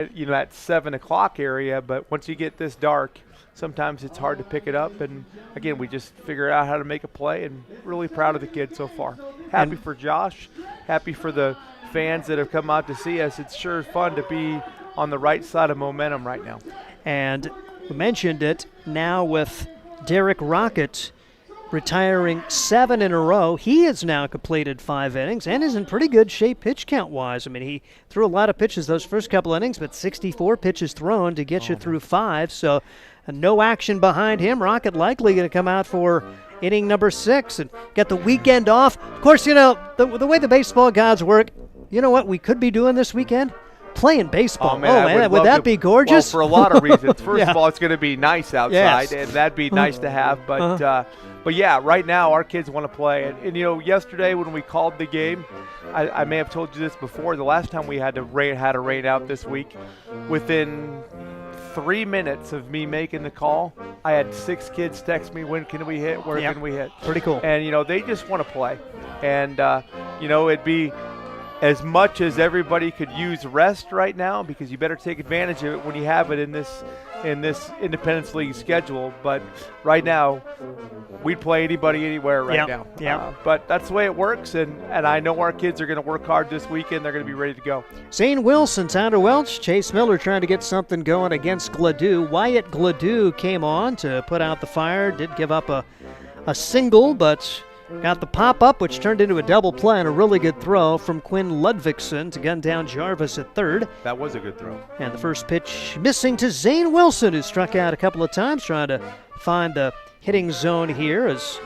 At 7 o'clock area, but once you get this dark, sometimes it's hard to pick it up. And again, we just figure out how to make a play, and really proud of the kid so far. Happy for Josh, happy for the fans that have come out to see us. It's sure fun to be on the right side of momentum right now. And we mentioned it now with Derek Rocket retiring 7 in a row. He has now completed 5 innings and is in pretty good shape pitch count-wise. I mean, he threw a lot of pitches those first couple innings, but 64 pitches thrown to get you through 5. So no action behind him. Rocket likely going to come out for inning number 6 and get the weekend off. Of course, the way the baseball gods work, you know what we could be doing this weekend? Playing baseball. Man, would that be gorgeous? Well, for a lot of reasons. First of all, it's going to be nice outside, and that'd be nice to have. But yeah, right now our kids want to play. And yesterday when we called the game, I may have told you this before. The last time we had a rain out this week, within 3 minutes of me making the call, I had 6 kids text me, when can we hit, where can we hit. Pretty cool. And they just want to play. And it'd be as much as everybody could use rest right now, because you better take advantage of it when you have it in this Independence League schedule. But right now, we'd play anybody anywhere right now. Yeah. But that's the way it works, and I know our kids are going to work hard this weekend. They're going to be ready to go. Zane Wilson, Tyler Welch, Chase Miller trying to get something going against Gladue. Wyatt Gladue came on to put out the fire, did give up a single, but got the pop-up, which turned into a double play and a really good throw from Quinn Ludvigsen to gun down Jarvis at third. That was a good throw. And the first pitch missing to Zane Wilson, who struck out a couple of times trying to find the hitting zone here. As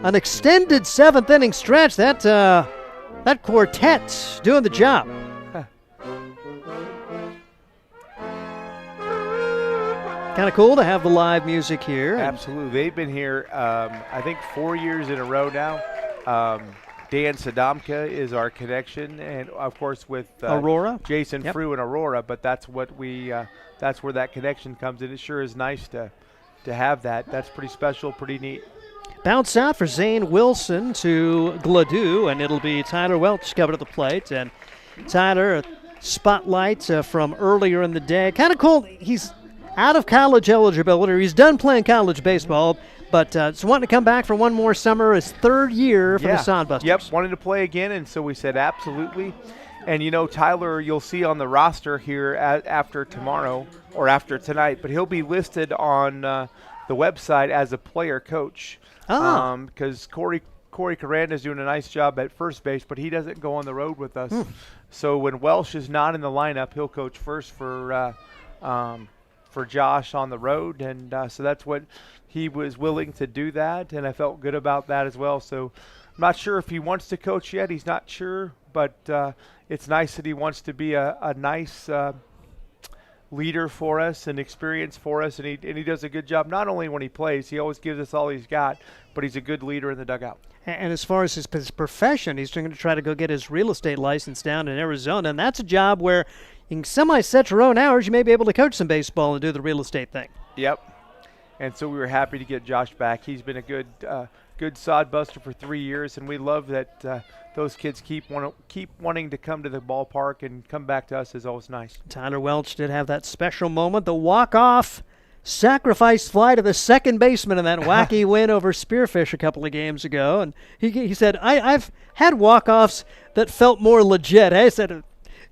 an extended 7th inning stretch, that quartet doing the job. Kind of cool to have the live music here. Absolutely. They've been here, I think, 4 years in a row now. Dan Sadamka is our connection, and of course with Aurora, Jason Frew and Aurora. But that's what that's where that connection comes in. It sure is nice to have that. That's pretty special, pretty neat. Bounce out for Zane Wilson to Gladue, and it'll be Tyler Welch coming to the plate. And Tyler, spotlight from earlier in the day. Kind of cool. He's out of college eligibility. He's done playing college baseball, but just wanting to come back for one more summer, his 3rd year for the Sodbusters. Yep, wanted to play again, and so we said absolutely. And Tyler, you'll see on the roster here after tomorrow or after tonight, but he'll be listed on the website as a player coach. Because Corey Coranda is doing a nice job at first base, but he doesn't go on the road with us. So when Welsh is not in the lineup, he'll coach first for Josh on the road, and so that's what he was willing to do that, and I felt good about that as well. So I'm not sure if he wants to coach yet. He's not sure, but it's nice that he wants to be a nice leader for us and experience for us, and he does a good job not only when he plays. He always gives us all he's got, but he's a good leader in the dugout. And as far as his profession, he's going to try to go get his real estate license down in Arizona, and that's a job where you can semi-set your own hours. You may be able to coach some baseball and do the real estate thing. Yep. And so we were happy to get Josh back. He's been a good sod buster for 3 years, and we love that those kids keep wanting to come to the ballpark and come back to us is always nice. Tyler Welch did have that special moment, the walk-off sacrifice fly to the second baseman in that wacky win over Spearfish a couple of games ago. And he said, I've had walk-offs that felt more legit. He said,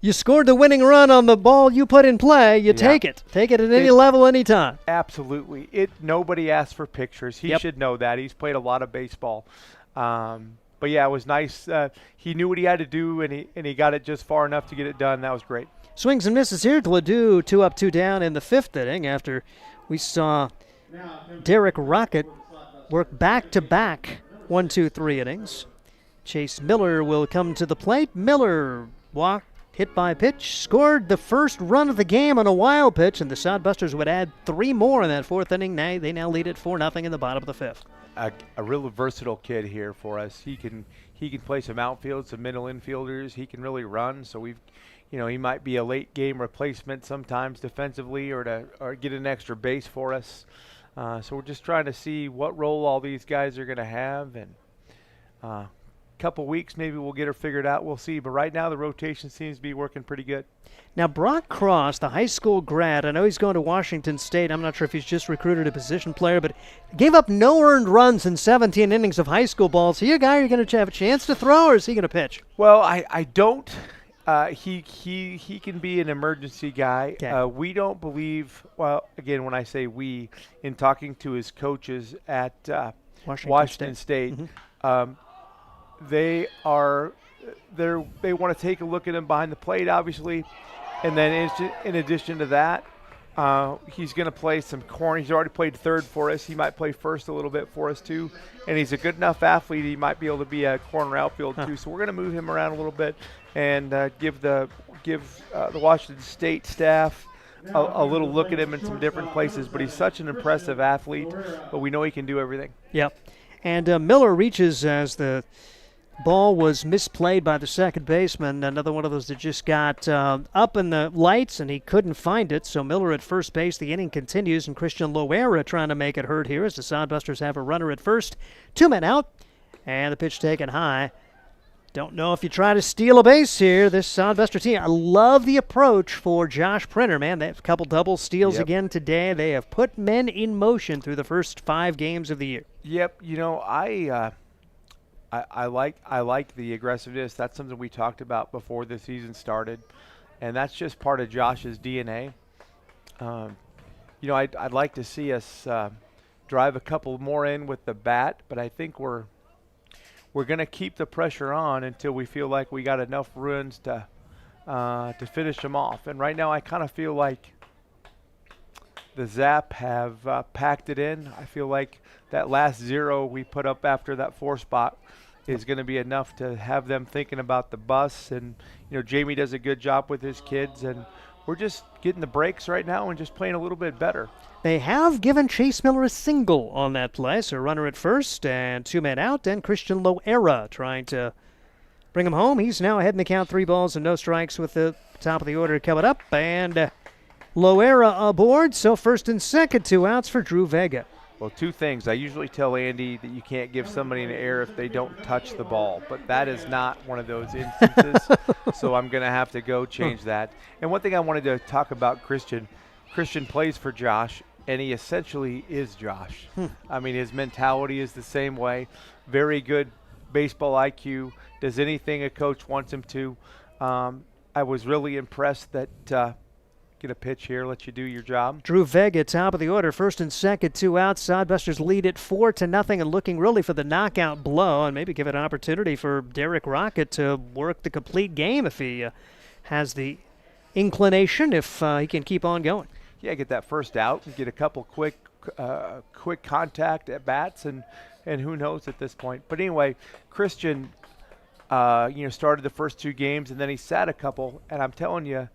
you scored the winning run on the ball you put in play, you take it. Take it at any level, any time. Absolutely. Nobody asked for pictures. He should know that. He's played a lot of baseball. But, yeah, it was nice. He knew what he had to do, and he got it just far enough to get it done. That was great. Swings and misses here. Gladue 2 up, 2 down in the 5th inning after we saw Derek Rocket work back-to-back 1, 2, 3 innings. Chase Miller will come to the plate. Miller walked, hit by pitch, scored the first run of the game on a wild pitch, and the Sodbusters would add 3 more in that 4th inning. They now lead it 4-0 in the bottom of the 5th. A real versatile kid here for us. He can play some outfield, some middle infielders. He can really run. So he might be a late game replacement sometimes defensively or get an extra base for us. So we're just trying to see what role all these guys are going to have, and couple weeks, maybe we'll get her figured out. We'll see. But right now, the rotation seems to be working pretty good. Now, Brock Cross, the high school grad, I know he's going to Washington State. I'm not sure if he's just recruited a position player, but gave up no earned runs in 17 innings of high school ball. So you're a guy you're going to have a chance to throw, or is he going to pitch? Well, I don't. He can be an emergency guy. Okay. We don't believe, well, again, when I say we, in talking to his coaches at Washington State, they want to take a look at him behind the plate, obviously. And then in addition to that, he's going to play some corner. He's already played third for us. He might play first a little bit for us too. And he's a good enough athlete. He might be able to be a corner outfield too. So we're going to move him around a little bit and give the Washington State staff a little look at him in some different places. But he's such an impressive athlete. But we know he can do everything. Yep. And Miller reaches as the ball was misplayed by the second baseman. Another one of those that just got up in the lights, and he couldn't find it. So Miller at first base. The inning continues, and Christian Loera trying to make it hurt here as the Sodbusters have a runner at first. 2 men out, and the pitch taken high. Don't know if you try to steal a base here, this Sodbuster team. I love the approach for Josh Printer, man. They have a couple double steals again today. They have put men in motion through the first 5 games of the year. Yep, you know, I like the aggressiveness. That's something we talked about before the season started, and that's just part of Josh's DNA. You know, I'd like to see us drive a couple more in with the bat, but I think we're going to keep the pressure on until we feel like we got enough runs to finish them off. And right now, I kind of feel like the Zap have packed it in. I feel like that last 0 we put up after that 4 spot is going to be enough to have them thinking about the bus. And, you know, Jamie does a good job with his kids, and we're just getting the breaks right now and just playing a little bit better. They have given Chase Miller a single on that play, so runner at first and 2 men out, and Christian Loera trying to bring him home. He's now ahead in the count, 3 balls and no strikes with the top of the order coming up, and Loera aboard, so first and second, 2 outs for Drew Vega. Well, 2 things. I usually tell Andy that you can't give somebody an error if they don't touch the ball, but that is not one of those instances, so I'm going to have to go change that. And one thing I wanted to talk about Christian plays for Josh, and he essentially is Josh. I mean, his mentality is the same way. Very good baseball IQ, does anything a coach wants him to. I was really impressed that get a pitch here, let you do your job. Drew Vega, top of the order, first and second, 2 outs. Sodbusters lead it 4-0 and looking really for the knockout blow and maybe give an opportunity for Derek Rocket to work the complete game if he has the inclination, if he can keep on going. Yeah, get that first out and get a couple quick contact at bats, and who knows at this point. But anyway, Christian, started the first 2 games, and then he sat a couple, and I'm telling you,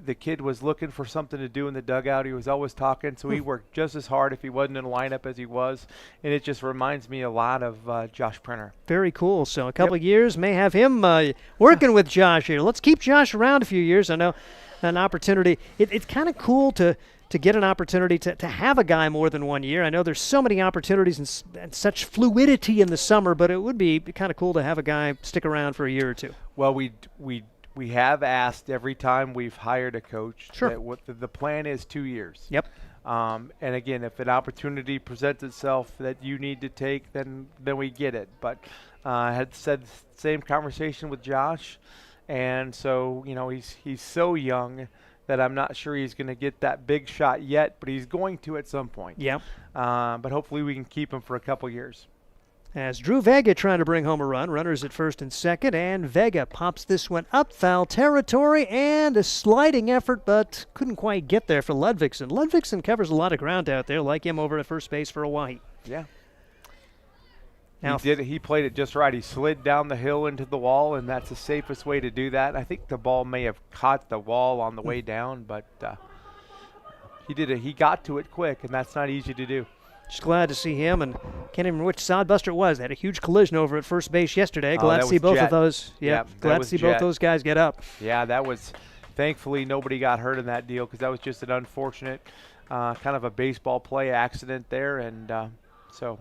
the kid was looking for something to do in the dugout. He was always talking, so he worked just as hard if he wasn't in the lineup as he was, and it just reminds me a lot of Josh Printer. Very cool. So a couple of years may have him working with Josh here. Let's keep Josh around a few years. I know an opportunity. It's kind of cool to get an opportunity to have a guy more than 1 year. I know there's so many opportunities and such fluidity in the summer, but it would be kind of cool to have a guy stick around for a year or 2. Well, we have asked every time we've hired a coach that what the plan is 2 years. Yep. And again, if an opportunity presents itself that you need to take, then we get it. But I had said the same conversation with Josh, and so he's so young that I'm not sure he's going to get that big shot yet, but he's going to at some point. Yep. But hopefully we can keep him for a couple years. As Drew Vega trying to bring home a run. Runners at first and second, and Vega pops this one up foul territory, and a sliding effort, but couldn't quite get there for Ludvigsen. Ludvigsen covers a lot of ground out there, like him over at first base for OAHE. Yeah. Now He played it just right. He slid down the hill into the wall, and that's the safest way to do that. I think the ball may have caught the wall on the way down, but he did it. He got to it quick, and that's not easy to do. Just glad to see him, and can't even remember which Sodbuster it was. They had a huge collision over at first base yesterday. Glad to see both of those. Yeah, glad to see both those guys get up. Yeah, that was. Thankfully, nobody got hurt in that deal because that was just an unfortunate kind of a baseball play accident there, and so.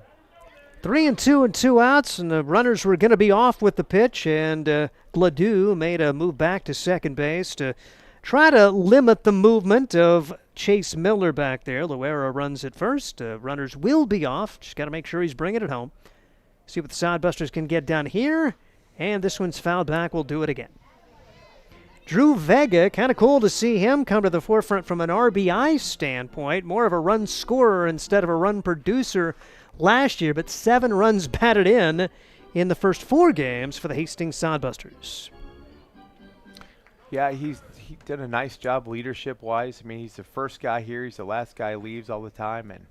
3-2 and 2 outs, and the runners were going to be off with the pitch, and Gladue made a move back to second base to try to limit the movement of Chase Miller back there. Loera runs at first. Runners will be off. Just got to make sure he's bringing it home. See what the Sodbusters can get down here, and this one's fouled back. We'll do it again. Drew Vega, kind of cool to see him come to the forefront from an RBI standpoint. More of a run scorer instead of a run producer last year, but 7 runs batted in the first 4 games for the Hastings Sodbusters. Yeah, he did a nice job leadership-wise. I mean, he's the first guy here. He's the last guy leaves all the time, and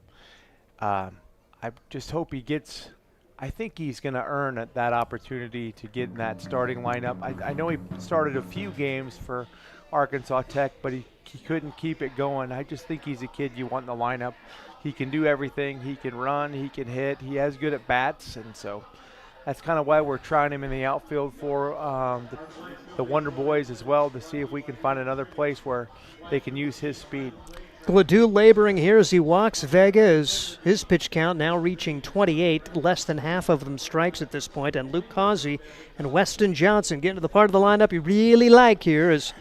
I just hope he gets – I think he's going to earn that opportunity to get in that starting lineup. I know he started a few games for Arkansas Tech, but he couldn't keep it going. I just think he's a kid you want in the lineup. He can do everything. He can run. He can hit. He has good at bats, and so that's kind of why we're trying him in the outfield for the Wonder Boys as well, to see if we can find another place where they can use his speed. Gladue laboring here as he walks. Vega is his pitch count now reaching 28, less than half of them strikes at this point. And Luke Causey and Weston Johnson getting to the part of the lineup you really like here, as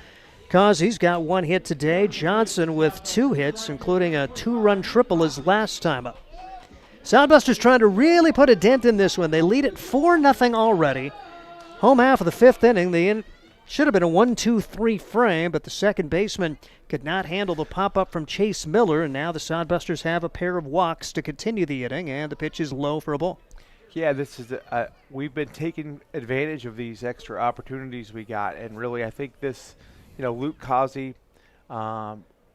Causey's got 1 hit today. Johnson with 2 hits, including a 2-run triple his last time up. Sodbusters trying to really put a dent in this one. They lead it 4-0 already. Home half of the 5th inning. Should have been a 1-2-3 frame, but the second baseman could not handle the pop-up from Chase Miller, and now the Sodbusters have a pair of walks to continue the inning, and the pitch is low for a ball. Yeah, this is we've been taking advantage of these extra opportunities we got, and really I think this, Luke Causey,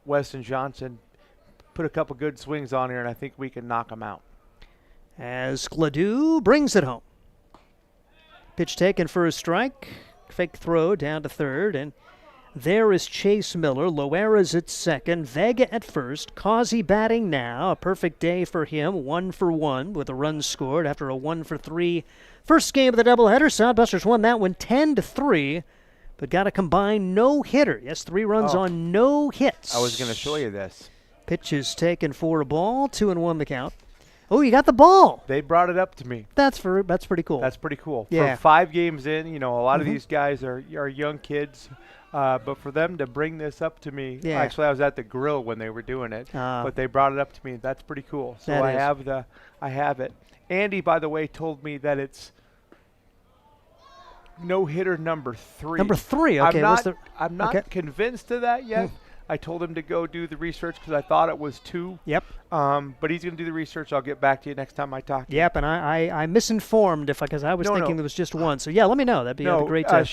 Weston Johnson put a couple good swings on here, and I think we can knock them out. As Gladue brings it home. Pitch taken for a strike. Fake throw down to third, and there is Chase Miller. Loera's at second, Vega at first. Causey batting now. A perfect day for him, 1 for 1 with a run scored after a 1 for 3 first game of the doubleheader. Sodbusters won that one 10-3, but got a combined no-hitter. Yes, 3 runs on no hits. I was going to show you this. Pitch is taken for a ball, 2-1 the count. Oh, you got the ball. They brought it up to me. That's pretty cool. That's pretty cool. Yeah. For 5 games in, a lot of these guys are young kids, but for them to bring this up to me, actually I was at the grill when they were doing it, but they brought it up to me. That's pretty cool. So I have it. Andy, by the way, told me that it's no-hitter number 3. Number 3, okay. I'm not convinced of that yet. I told him to go do the research because I thought it was 2. Yep. But he's going to do the research. I'll get back to you next time I talk. Yep, and I misinformed because I was thinking there was just 1. So, yeah, let me know. That'd be great to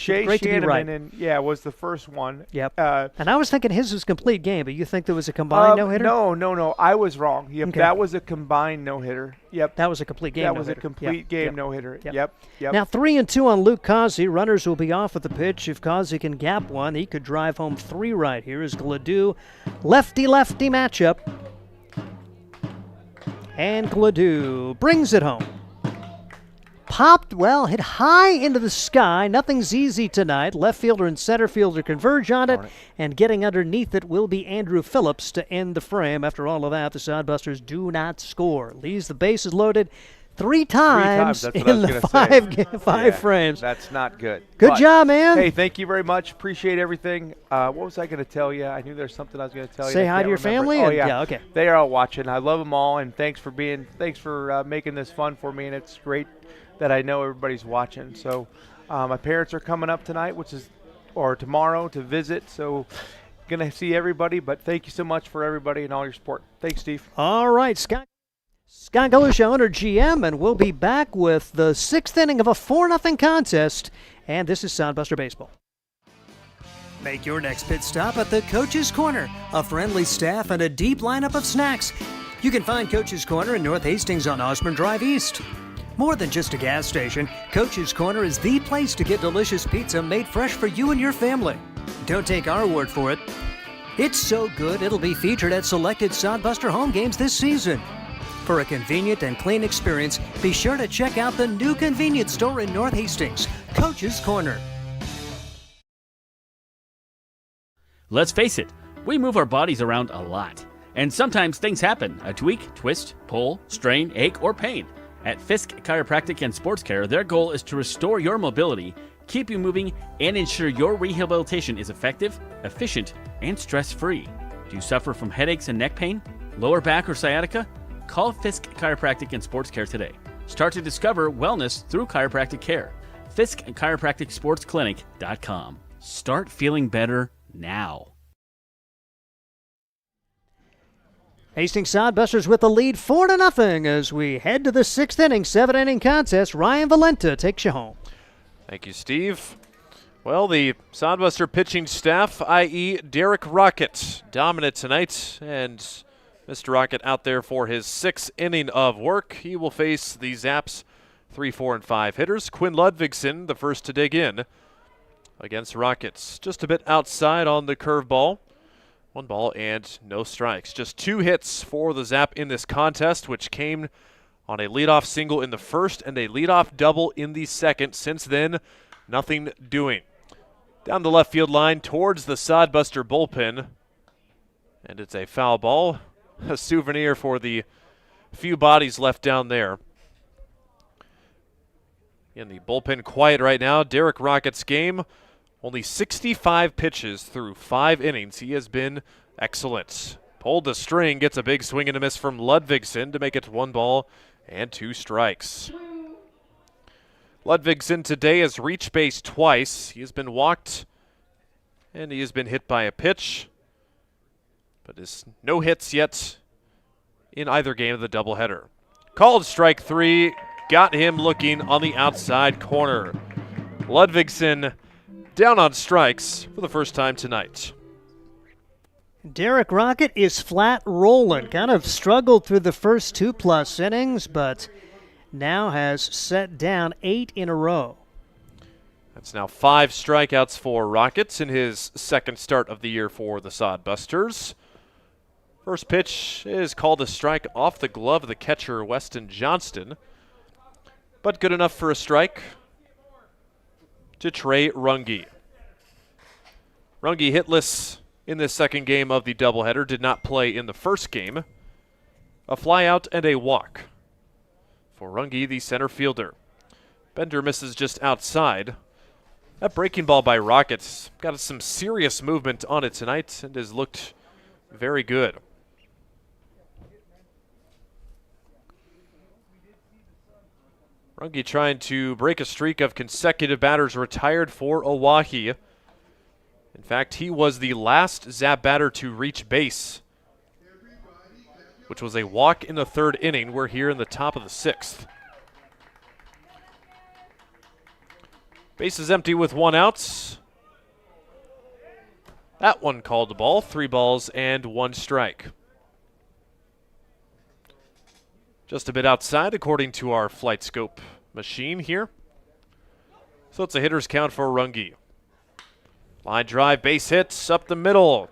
be right. And, was the first one. Yep. And I was thinking his was complete game, but you think there was a combined no-hitter? No. I was wrong. Yep, okay. That was a combined no-hitter. Yep. That was a complete game no-hitter. That was a complete game no-hitter. Yep. Now 3-2 on Luke Causey. Runners will be off at the pitch. If Causey can gap one, he could drive home 3 right here as Gladue. Lefty-lefty matchup. And Gladue brings it home. Popped, hit high into the sky. Nothing's easy tonight. Left fielder and center fielder converge on it, and getting underneath it will be Andrew Phillips to end the frame. After all of that, the Sodbusters do not score. Leaves the bases loaded 3 times in the 5 frames. That's not good. Good job, man. Hey, thank you very much. Appreciate everything. What was I going to tell you? I knew there's something I was going to tell you. Say hi to your family. Oh, yeah. Okay. They are all watching. I love them all, and thanks for making this fun for me, and it's great that I know everybody's watching. So my parents are coming up tonight, or tomorrow to visit. So going to see everybody, but thank you so much for everybody and all your support. Thanks, Steve. All right, Scott Galusha, owner GM, and we'll be back with the 6th inning of a 4-0 contest, and this is Sodbuster Baseball. Make your next pit stop at the Coach's Corner, a friendly staff and a deep lineup of snacks. You can find Coach's Corner in North Hastings on Osborne Drive East. More than just a gas station, Coach's Corner is the place to get delicious pizza made fresh for you and your family. Don't take our word for it. It's so good it'll be featured at selected Sodbuster home games this season. For a convenient and clean experience, be sure to check out the new convenience store in North Hastings, Coach's Corner. Let's face it, we move our bodies around a lot. And sometimes things happen, a tweak, twist, pull, strain, ache, or pain. At Fisk Chiropractic and Sports Care, their goal is to restore your mobility, keep you moving, and ensure your rehabilitation is effective, efficient, and stress-free. Do you suffer from headaches and neck pain, lower back or sciatica? Call Fisk Chiropractic and Sports Care today. Start to discover wellness through chiropractic care. Fisk Chiropractic Sports Clinic.com. Start feeling better now. Hastings Sodbusters with the lead 4-0 as we head to the 6th inning, 7-inning contest. Ryan Valenta takes you home. Thank you, Steve. Well, the Sodbuster pitching staff, i.e. Derek Rocket, dominant tonight, and Mr. Rocket out there for his 6th inning of work. He will face the Zaps 3, 4, and 5 hitters. Quinn Ludvigsen, the first to dig in against Rockets. Just a bit outside on the curveball. 1 ball and no strikes. Just 2 hits for the Zap in this contest, which came on a leadoff single in the first and a leadoff double in the second. Since then, nothing doing. Down the left field line towards the Sodbuster bullpen. And it's a foul ball. A souvenir for the few bodies left down there. In the bullpen quiet right now. Derek Rocket's game. Only 65 pitches through 5 innings. He has been excellent. Pulled the string, gets a big swing and a miss from Ludvigsen to make it 1 ball and 2 strikes. Ludvigsen today has reached base twice. He has been walked and he has been hit by a pitch, but is no hits yet in either game of the doubleheader. Called strike 3, got him looking on the outside corner. Ludvigsen down on strikes for the first time tonight. Derek Rocket is flat rolling. Kind of struggled through the first 2+ innings, but now has set down 8 in a row. That's now 5 strikeouts for Rockets in his 2nd start of the year for the Sodbusters. First pitch is called a strike off the glove of the catcher, Weston Johnston, but good enough for a strike to Trey Runge. Runge hitless in this 2nd game of the doubleheader, did not play in the 1st game. A flyout and a walk for Runge, the center fielder. Bender misses just outside. That breaking ball by Rockets got some serious movement on it tonight and has looked very good. Runge trying to break a streak of consecutive batters retired for OAHE. In fact, he was the last Zap batter to reach base, which was a walk in the 3rd inning. We're here in the top of the 6th. Base is empty with 1 out. That one called the ball. 3 balls and 1 strike. Just a bit outside according to our flight scope machine here. So it's a hitter's count for Runge. Line drive, base hits up the middle.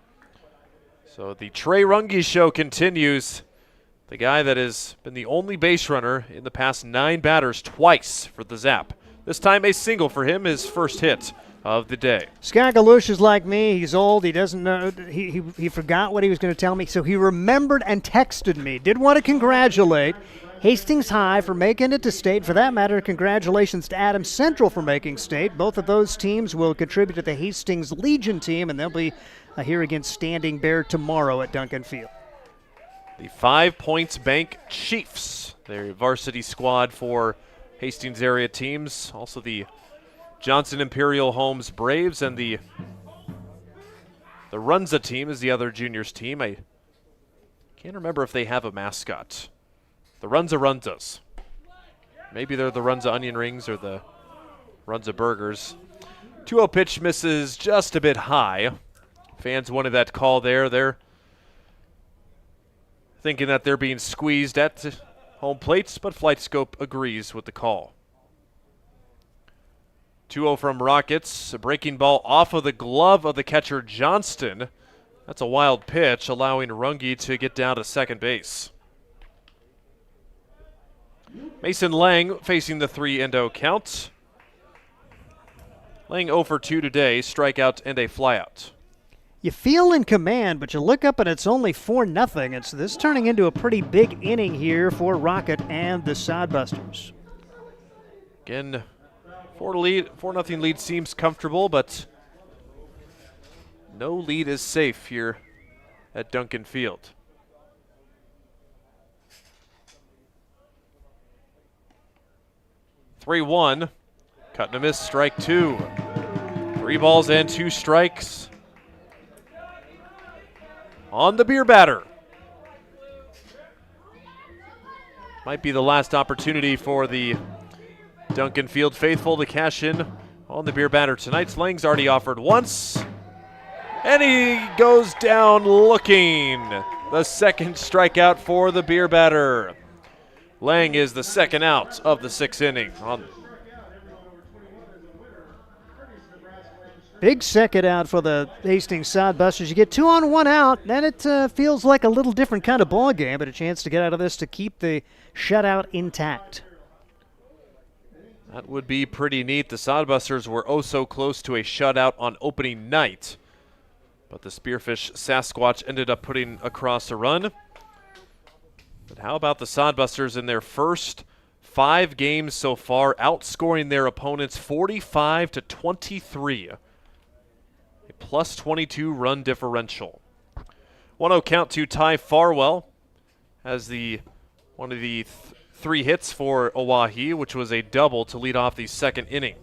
So the Trey Runge show continues. The guy that has been the only base runner in the past 9 batters twice for the Zap. This time a single for him, his first hit of the day. Scott Galush is like me. He's old. He doesn't know. He forgot what he was going to tell me, so he remembered and texted me. Did want to congratulate Hastings High for making it to state. For that matter, congratulations to Adams Central for making state. Both of those teams will contribute to the Hastings Legion team, and they'll be here against Standing Bear tomorrow at Duncan Field. The 5 Points Bank Chiefs, their varsity squad for Hastings area teams. Also the Johnson Imperial Homes Braves and the Runza team is the other juniors team. I can't remember if they have a mascot. The Runzas. Maybe they're the Runza Onion Rings or the Runza Burgers. 2-0 pitch misses just a bit high. Fans wanted that call there. They're thinking that they're being squeezed at home plates, but Flight Scope agrees with the call. 2-0 from Rockets. A breaking ball off of the glove of the catcher Johnston. That's a wild pitch, allowing Runge to get down to second base. Mason Lang facing the 3-0 count. Lang 0 for 2 today, strikeout and a flyout. you feel in command, but you look up and it's only 4-0. It's this turning into a pretty big inning here for Rocket and the Sodbusters. Again, 4-0 lead seems comfortable, but no lead is safe here at Duncan Field. (3-1), cut and a miss, strike 2. 3 balls and 2 strikes on the beer batter. Might be the last opportunity for the Duncan Field faithful to cash in on the beer batter tonight. Lang's already offered once, and he goes down looking. The second strikeout for the beer batter. Lang is the second out of the 6th inning. Big second out for the Hastings Sodbusters. You get 2 on, 1 out, then it feels like a little different kind of ball game, but a chance to get out of this to keep the shutout intact. That would be pretty neat. The Sodbusters were oh so close to a shutout on opening night, but the Spearfish Sasquatch ended up putting across a run. But how about the Sodbusters in their first 5 games so far, outscoring their opponents 45-23. A plus 22 run differential. 1-0 count to Ty Farwell as one of the 3 hits for OAHE, which was a double to lead off the 2nd inning.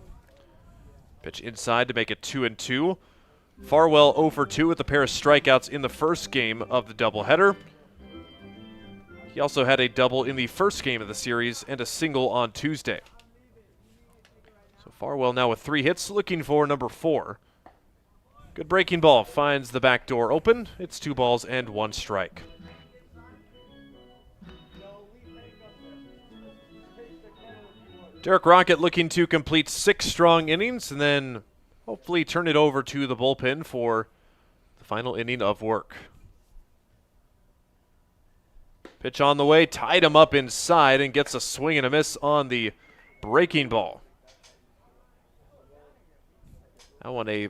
Pitch inside to make it 2-2. Farwell 0 for 2 with a pair of strikeouts in the first game of the doubleheader. He also had a double in the first game of the series and a single on Tuesday. So Farwell now with 3 hits, looking for number 4. Good breaking ball, finds the back door open. It's 2 balls and 1 strike. Derek Rocket looking to complete 6 strong innings and then hopefully turn it over to the bullpen for the final inning of work. Pitch on the way, tied him up inside and gets a swing and a miss on the breaking ball. That one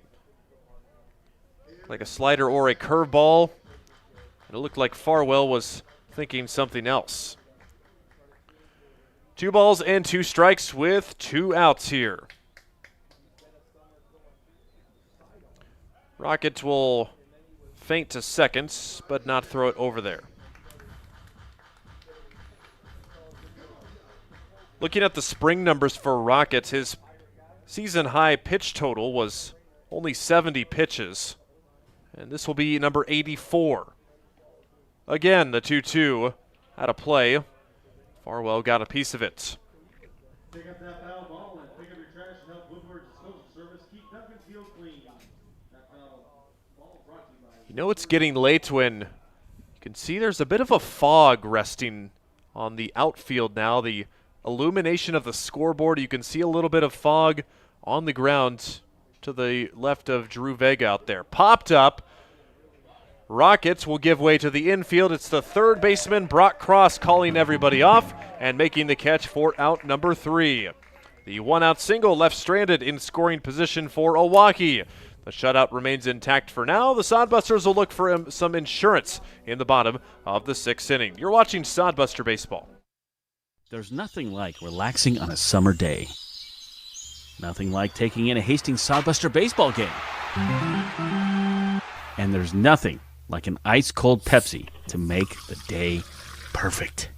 like a slider or a curveball. It looked like Farwell was thinking something else. 2 balls and 2 strikes with 2 outs here. Rockets will feint to second, but not throw it over there. Looking at the spring numbers for Rockets, his season high pitch total was only 70 pitches, and this will be number 84. Again, the 2-2 out of play. Farwell got a piece of it. Pick up that foul ball and pick up your trash and help Woodward Disposal Service keep Duncan Field clean. That foul ball brought to you by... You know it's getting late when you can see there's a bit of a fog resting on the outfield now. The illumination of the scoreboard, you can see a little bit of fog on the ground to the left of Drew Vega out there. Popped up. Rockets will give way to the infield. It's the third baseman, Brock Cross, calling everybody off and making the catch for out number 3. The 1-out single left stranded in scoring position for OAHE. The shutout remains intact for now. The Sodbusters will look for some insurance in the bottom of the 6th inning. You're watching Sodbuster Baseball. There's nothing like relaxing on a summer day. Nothing like taking in a Hastings Sodbuster baseball game. And there's nothing like an ice-cold Pepsi to make the day perfect.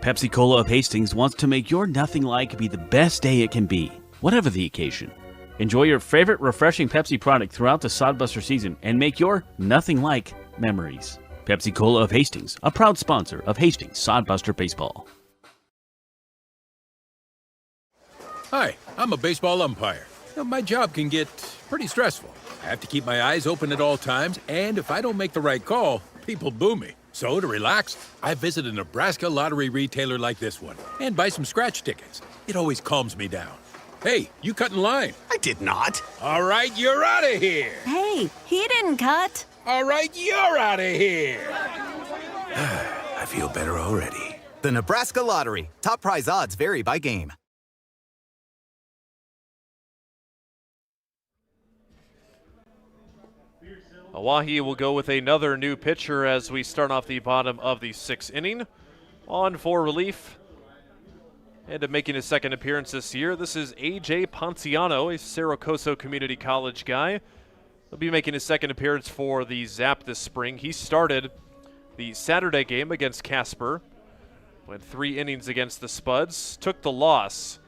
Pepsi Cola of Hastings wants to make your nothing like be the best day it can be, whatever the occasion. Enjoy your favorite refreshing Pepsi product throughout the Sodbuster season and make your nothing like memories. Pepsi Cola of Hastings, a proud sponsor of Hastings Sodbuster Baseball. Hi, I'm a baseball umpire. My job can get pretty stressful. I have to keep my eyes open at all times, and if I don't make the right call, people boo me. So to relax, I visit a Nebraska lottery retailer like this one and buy some scratch tickets. It always calms me down. Hey, you cut in line. I did not. All right, you're out of here. Hey, he didn't cut. All right, you're out of here. I feel better already. The Nebraska Lottery. Top prize odds vary by game. OAHE will go with another new pitcher as we start off the bottom of the 6th inning. On for relief, and making his second appearance this year, this is A.J. Ponciano, a Saracoso Community College guy. He'll be making his second appearance for the Zap this spring. He started the Saturday game against Casper, went 3 innings against the Spuds, took the loss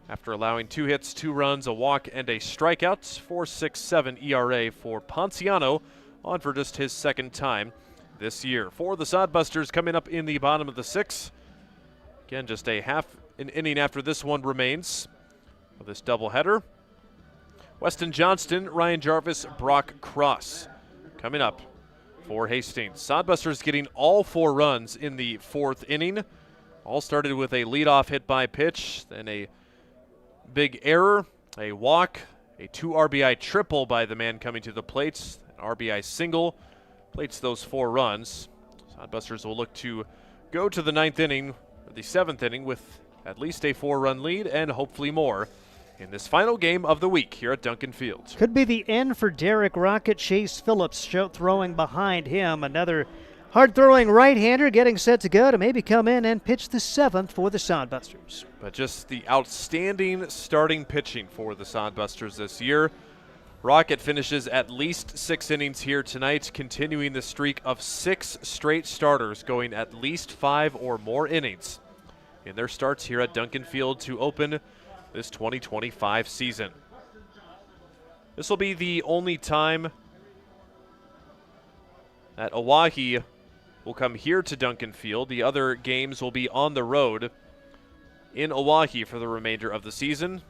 after allowing 2 hits, 2 runs, a walk, and a strikeout. 4.67 ERA for Ponciano, on for just his second time this year. For the Sodbusters, coming up in the bottom of the 6th. Again, just a half an inning after this one remains of this doubleheader. Weston Johnston, Ryan Jarvis, Brock Cross coming up for Hastings. Sodbusters getting all 4 runs in the 4th inning. All started with a leadoff hit by pitch, then a big error, a walk, a 2 RBI triple by the man coming to the plate, an RBI single, plates those 4 runs. Sodbusters will look to go to the 9th inning, or the 7th inning, with at least a 4-run lead and hopefully more in this final game of the week here at Duncan Field. Could be the end for Derek Rocket. Chase Phillips throwing behind him. Another hard-throwing right-hander getting set to go to maybe come in and pitch the 7th for the Sodbusters. But just the outstanding starting pitching for the Sodbusters this year. Rocket finishes at least 6 innings here tonight, continuing the streak of 6 straight starters going at least 5 or more innings in their starts here at Duncan Field to open this 2025 season. This will be the only time that OAHE will come here to Duncan Field. The other games will be on the road in OAHE for the remainder of the season.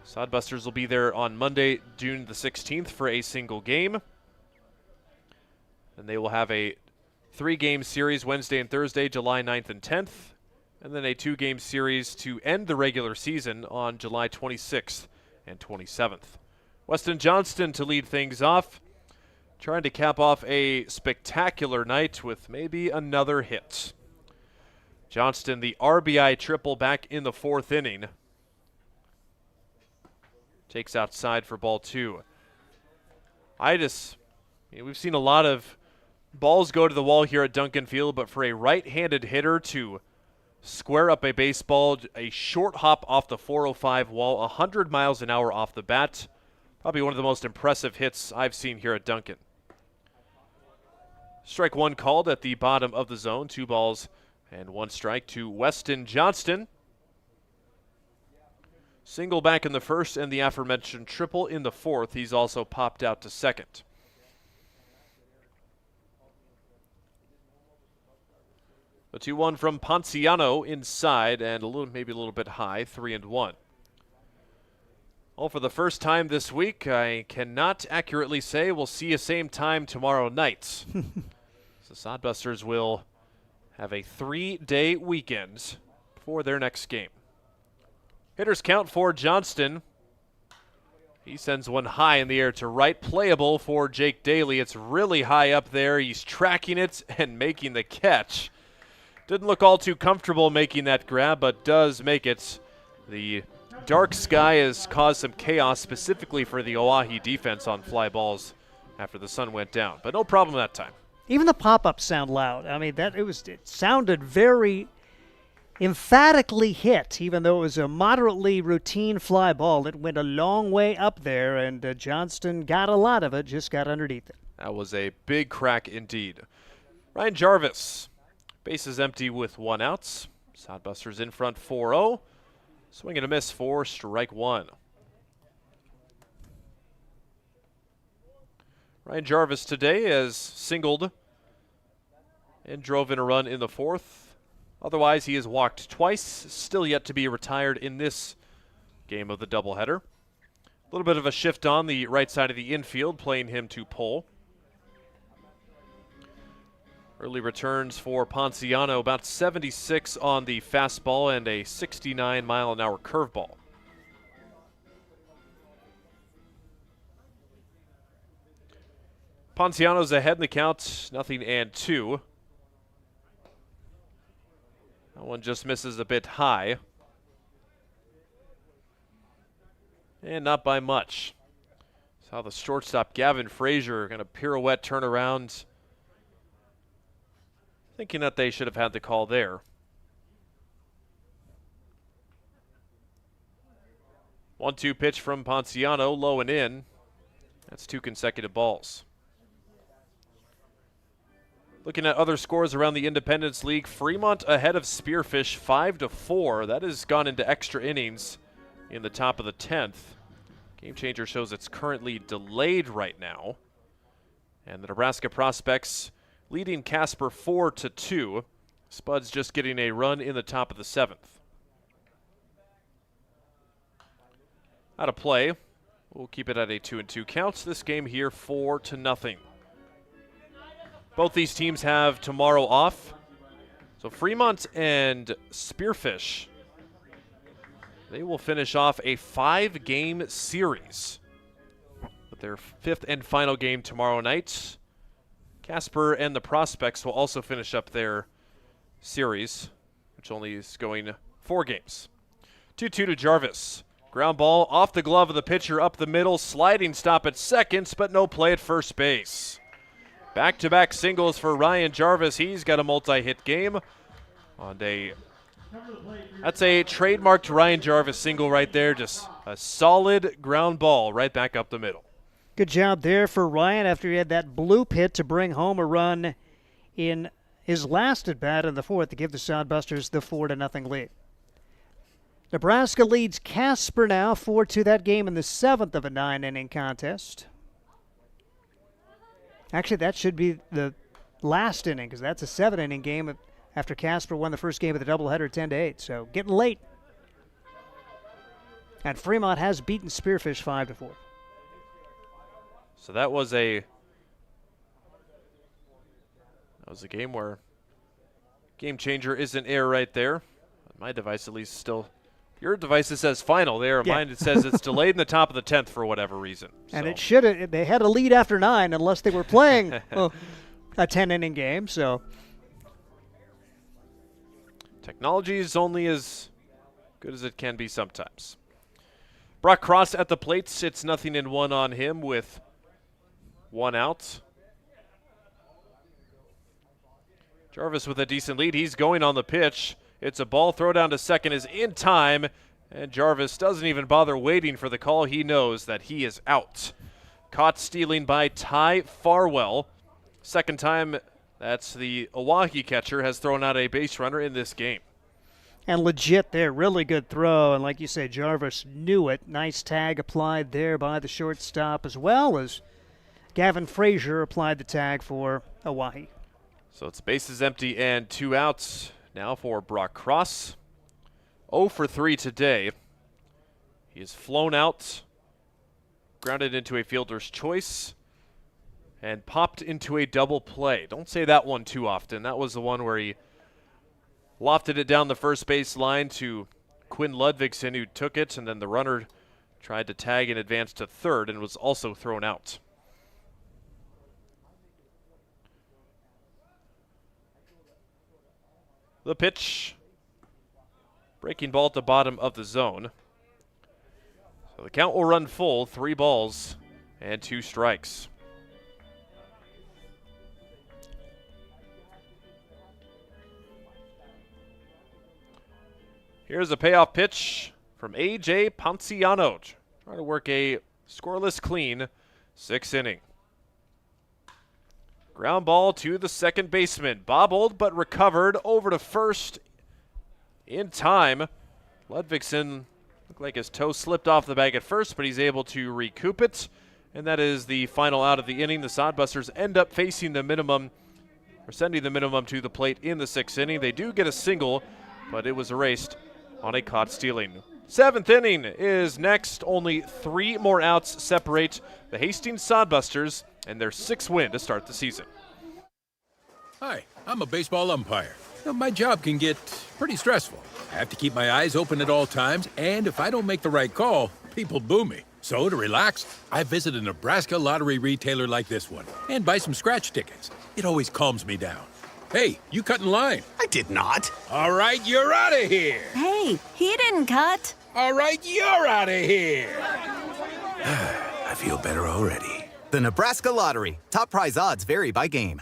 Sodbusters will be there on Monday, June the 16th for a single game. And they will have a 3-game series Wednesday and Thursday, July 9th and 10th. And then a 2-game series to end the regular season on July 26th and 27th. Weston Johnston to lead things off, trying to cap off a spectacular night with maybe another hit. Johnston, the RBI triple back in the 4th inning. Takes outside for ball 2. We've seen a lot of balls go to the wall here at Duncan Field, but for a right-handed hitter to square up a baseball, a short hop off the 405 wall, 100 miles an hour off the bat, probably one of the most impressive hits I've seen here at Duncan. Strike 1 called at the bottom of the zone, 2 balls and 1 strike to Weston Johnston. Single back in the 1st and the aforementioned triple in the 4th. He's also popped out to 2nd. The 2-1 from Ponciano inside and maybe a little bit high, 3-1. Well, for the first time this week, I cannot accurately say we'll see you same time tomorrow night. So Sodbusters will have a 3-day weekend for their next game. Hitters count for Johnston. He sends one high in the air to right. Playable for Jake Daly. It's really high up there. He's tracking it and making the catch. Didn't look all too comfortable making that grab, but does make it. The dark sky has caused some chaos specifically for the OAHE defense on fly balls after the sun went down, but no problem that time. Even the pop-ups sound loud. I mean, it sounded very emphatically hit, even though it was a moderately routine fly ball. It went a long way up there, and Johnston got a lot of it, just got underneath it. That was a big crack indeed. Ryan Jarvis, bases empty with 1 out. Sodbusters in front 4-0. Swing and a miss for strike 1. Ryan Jarvis today has singled and drove in a run in the 4th. Otherwise, he has walked twice, still yet to be retired in this game of the doubleheader. A little bit of a shift on the right side of the infield, playing him to pull. Early returns for Ponciano, about 76 on the fastball and a 69-mile-an-hour curveball. Ponciano's ahead in the count, 0-2. That one just misses a bit high. And not by much. Saw the shortstop Gavin Frazier going to pirouette, turn around, thinking that they should have had the call there. 1-2 pitch from Ponciano, low and in. That's 2 consecutive balls. Looking at other scores around the Independence League, Fremont ahead of Spearfish 5-4. That has gone into extra innings in the top of the 10th. Game Changer shows it's currently delayed right now. And the Nebraska Prospects leading Casper 4-2. Spuds just getting a run in the top of the 7th. Out of play. We'll keep it at a 2-2 count. This game here 4-0. Both these teams have tomorrow off. So Fremont and Spearfish, they will finish off a 5-game series with their 5th and final game tomorrow night. Casper and the Prospects will also finish up their series, which only is going 4 games. 2-2 to Jarvis. Ground ball off the glove of the pitcher, up the middle, sliding stop at second, but no play at first base. Back-to-back singles for Ryan Jarvis. He's got a multi-hit game on that's a trademarked Ryan Jarvis single right there. Just a solid ground ball right back up the middle. Good job there for Ryan after he had that bloop hit to bring home a run in his last at-bat in the 4th to give the Sodbusters the 4-0 lead. Nebraska leads Casper now 4-2 that game in the 7th of a 9-inning contest. Actually, that should be the last inning because that's a 7-inning game after Casper won the first game of the doubleheader 10-8. So getting late. And Fremont has beaten Spearfish 5-4. So that was a game where Game Changer is an error right there. My device at least still. Your device it says final there. Yeah. Mine it says it's delayed in the top of the 10th for whatever reason. And it should have. They had a lead after 9 unless they were playing a 10-inning game. So technology is only as good as it can be sometimes. Brock Cross at the plate. It's 0-1 on him with 1 out. Jarvis with a decent lead. He's going on the pitch. It's a ball. Throw down to second is in time, and Jarvis doesn't even bother waiting for the call. He knows that he is out. Caught stealing by Ty Farwell. Second time that's the OAHE catcher has thrown out a base runner in this game. And legit there, really good throw. And like you say, Jarvis knew it. Nice tag applied there by the shortstop, as well as Gavin Frazier applied the tag for OAHE. So it's bases empty and 2 outs. Now for Brock Cross. 0 for 3 today. He is flown out, grounded into a fielder's choice, and popped into a double play. Don't say that one too often. That was the one where he lofted it down the first base line to Quinn Ludvigsen, who took it, and then the runner tried to tag and advance to third and was also thrown out. The pitch. Breaking ball at the bottom of the zone. So the count will run full. 3 balls and 2 strikes. Here's a payoff pitch from A.J. Ponciano. Trying to work a scoreless clean 6th inning. Ground ball to the second baseman. Bobbled but recovered over to first in time. Ludvigsen looked like his toe slipped off the bag at first, but he's able to recoup it. And that is the final out of the inning. The Sodbusters end up facing the minimum, or sending the minimum to the plate in the 6th inning. They do get a single, but it was erased on a caught stealing. 7th inning is next. Only 3 more outs separate the Hastings Sodbusters and their 6th win to start the season. Hi, I'm a baseball umpire. My job can get pretty stressful. I have to keep my eyes open at all times, and if I don't make the right call, people boo me. So to relax, I visit a Nebraska lottery retailer like this one and buy some scratch tickets. It always calms me down. Hey, you cut in line. I did not. All right, you're out of here. Hey, he didn't cut. All right, you're out of here. I feel better already. The Nebraska Lottery. Top prize odds vary by game.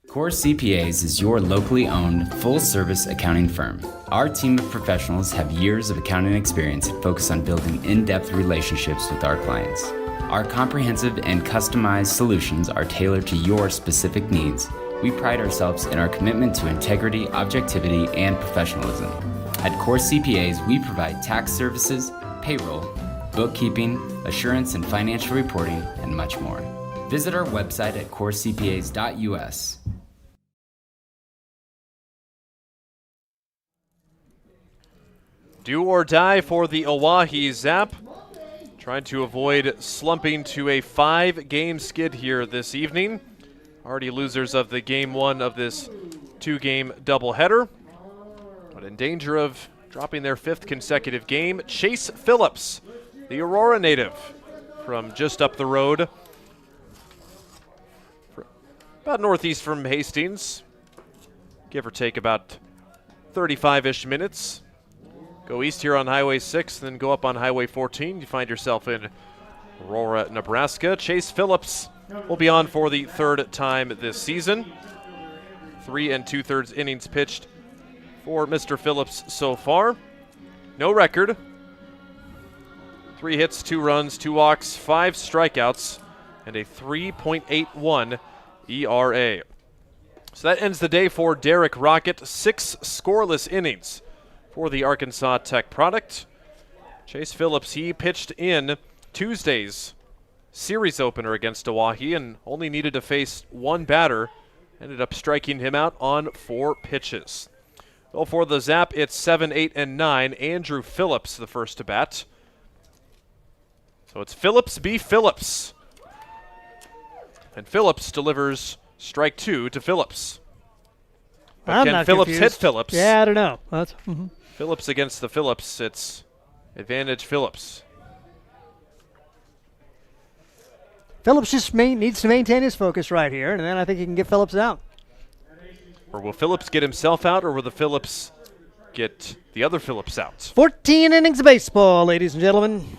Core CPAs is your locally owned, full-service accounting firm. Our team of professionals have years of accounting experience and focus on building in-depth relationships with our clients. Our comprehensive and customized solutions are tailored to your specific needs. We pride ourselves in our commitment to integrity, objectivity, and professionalism. At Core CPAs, we provide tax services, payroll, bookkeeping, assurance and financial reporting, and much more. Visit our website at corecpas.us. Do or die for the OAHE Zap. Trying to avoid slumping to a 5-game skid here this evening. Already losers of the game 1 of this 2-game doubleheader, but in danger of dropping their 5th consecutive game. Chase Phillips, the Aurora native from just up the road, about northeast from Hastings, give or take about 35-ish minutes. Go east here on Highway 6, then go up on Highway 14. You find yourself in Aurora, Nebraska. Chase Phillips will be on for the 3rd time this season. 3 2/3 innings pitched for Mr. Phillips so far. No record. 3 hits, 2 runs, 2 walks, 5 strikeouts, and a 3.81 ERA. So that ends the day for Derek Rocket. 6 scoreless innings for the Arkansas Tech product. Chase Phillips, he pitched in Tuesday's series opener against OAHE and only needed to face 1 batter. Ended up striking him out on 4 pitches. Well, for the Zap, it's 7, 8, and 9. Andrew Phillips, the first to bat. So it's Phillips v. Phillips. And Phillips delivers strike 2 to Phillips. But I'm can not Phillips confused. hit Phillips? Yeah, I don't know. Phillips against the Phillips. It's advantage Phillips. Phillips just needs to maintain his focus right here, and then I think he can get Phillips out. Or will Phillips get himself out, or will the Phillips get the other Phillips out? 14 innings of baseball, ladies and gentlemen.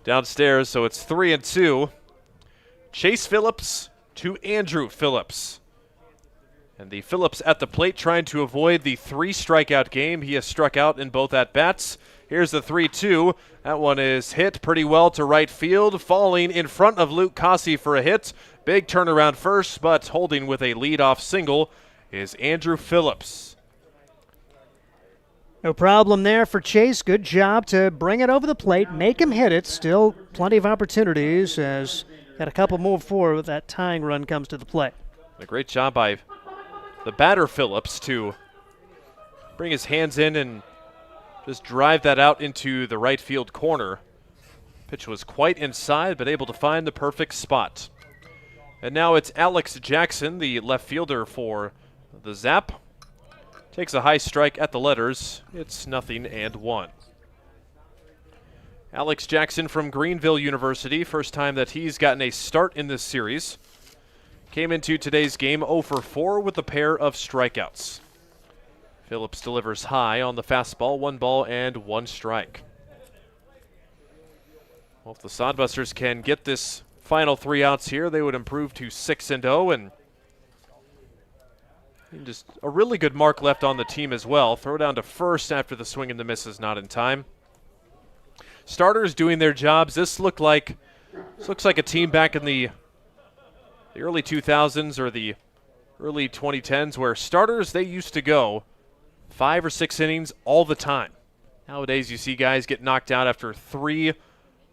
Downstairs, so it's 3 and 2. Chase Phillips to Andrew Phillips. And the Phillips at the plate trying to avoid the 3 strikeout game. He has struck out in both at-bats. Here's the 3-2. That one is hit pretty well to right field, falling in front of Luke Cossey for a hit. Big turnaround first, but holding with a leadoff single is Andrew Phillips. No problem there for Chase. Good job to bring it over the plate, make him hit it. Still plenty of opportunities as got a couple more before that tying run comes to the plate. A great job by the batter Phillips to bring his hands in and just drive that out into the right field corner. Pitch was quite inside, but able to find the perfect spot. And now it's Alex Jackson, the left fielder for the Zap. Takes a high strike at the letters. It's 0-1. Alex Jackson from Greenville University. First time that he's gotten a start in this series. Came into today's game 0 for 4 with a pair of strikeouts. Phillips delivers high on the fastball, 1 ball and 1 strike. Well, if the Sodbusters can get this final 3 outs here, they would improve to 6-0 and just a really good mark left on the team as well. Throw down to first after the swing and the miss is not in time. Starters doing their jobs. This looks like a team back in the early 2000s or the early 2010s where starters, they used to go 5 or 6 innings all the time. Nowadays you see guys get knocked out after 3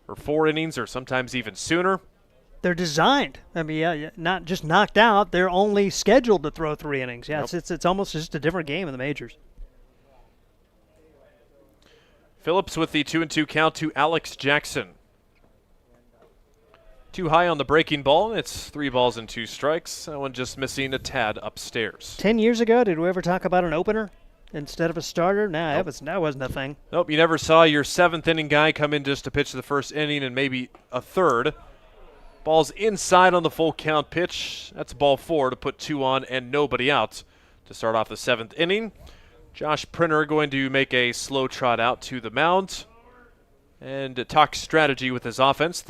or 4 innings or sometimes even sooner. They're designed. I mean, yeah, not just knocked out. They're only scheduled to throw 3 innings. Yeah, Yep. it's almost just a different game in the majors. Phillips with the 2-2 count to Alex Jackson. Too high on the breaking ball. It's 3 balls and 2 strikes. That one just missing a tad upstairs. 10 years ago, did we ever talk about an opener instead of a starter? Nah, Nope. that wasn't a thing. Nope, you never saw your 7th inning guy come in just to pitch the first inning and maybe a third. Ball's inside on the full count pitch. That's ball 4 to put 2 on and nobody out to start off the 7th inning. Josh Printer going to make a slow trot out to the mound. and talk strategy with his offense.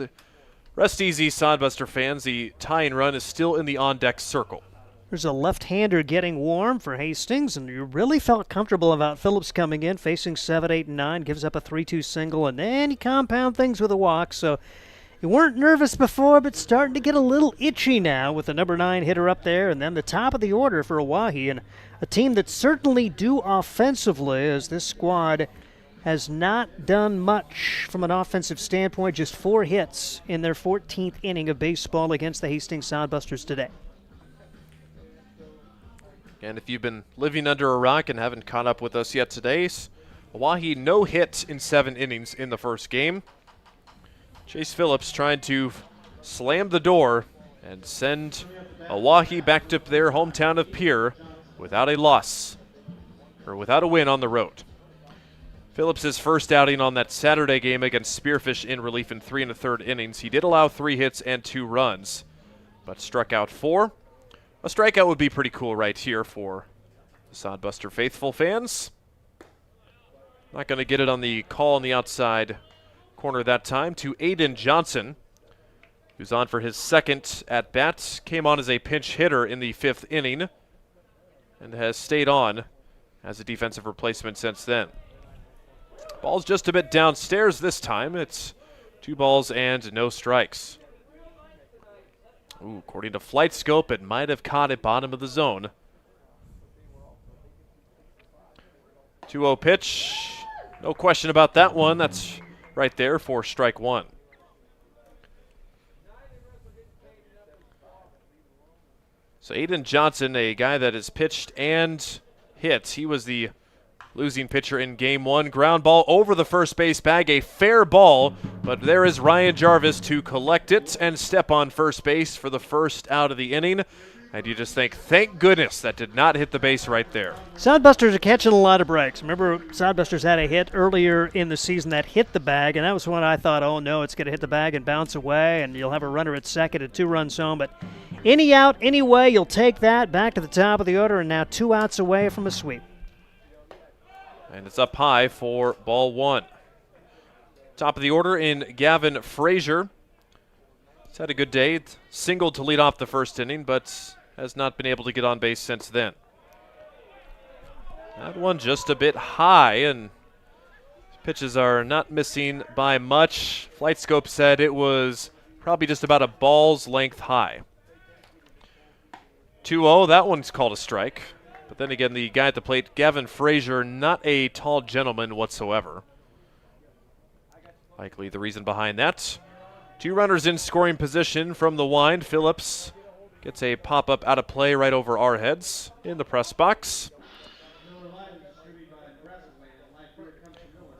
Rest easy, Sodbuster fans. The tying run is still in the on-deck circle. There's a left-hander getting warm for Hastings, and you really felt comfortable about Phillips coming in, facing 7, 8, and 9, gives up a 3-2 single, and then he compound things with a walk. So you weren't nervous before, but starting to get a little itchy now with the number 9 hitter up there, and then the top of the order for OAHE, and a team that's certainly due offensively, as this squad has not done much from an offensive standpoint, just 4 hits in their 14th inning of baseball against the Hastings Sodbusters today. And if you've been living under a rock and haven't caught up with us yet today, OAHE no hit in 7 innings in the first game. Chase Phillips trying to slam the door and send OAHE back to their hometown of Pierre without a loss, or without a win on the road. Phillips' first outing on that Saturday game against Spearfish in relief in 3 1/3 innings. He did allow 3 hits and 2 runs, but struck out 4. A strikeout would be pretty cool right here for the Sodbuster faithful fans. Not going to get it on the call on the outside corner that time to Aiden Johnson, who's on for his second at-bat. Came on as a pinch hitter in the 5th inning and has stayed on as a defensive replacement since then. Ball's just a bit downstairs this time. It's 2 balls and no strikes. Ooh, according to Flight Scope, it might have caught at bottom of the zone. 2-0 pitch. No question about that one. That's right there for strike 1. So Aiden Johnson, a guy that has pitched and hit. He was the losing pitcher in game 1. Ground ball over the first base bag, a fair ball, but there is Ryan Jarvis to collect it and step on first base for the first out of the inning. And you just think, thank goodness that did not hit the base right there. Sodbusters are catching a lot of breaks. Remember, Sodbusters had a hit earlier in the season that hit the bag, and that was when I thought, oh no, it's going to hit the bag and bounce away, and you'll have a runner at second and 2 runs home. But any out, anyway, you'll take that back to the top of the order, and now 2 outs away from a sweep. And it's up high for ball 1. Top of the order in Gavin Frazier. He's had a good day. Singled to lead off the first inning, but has not been able to get on base since then. That one just a bit high, and pitches are not missing by much. Flight Scope said it was probably just about a ball's length high. 2-0, that one's called a strike. But then again, the guy at the plate, Gavin Frazier, not a tall gentleman whatsoever. Likely the reason behind that. 2 runners in scoring position from the wind. Phillips gets a pop-up out of play right over our heads in the press box.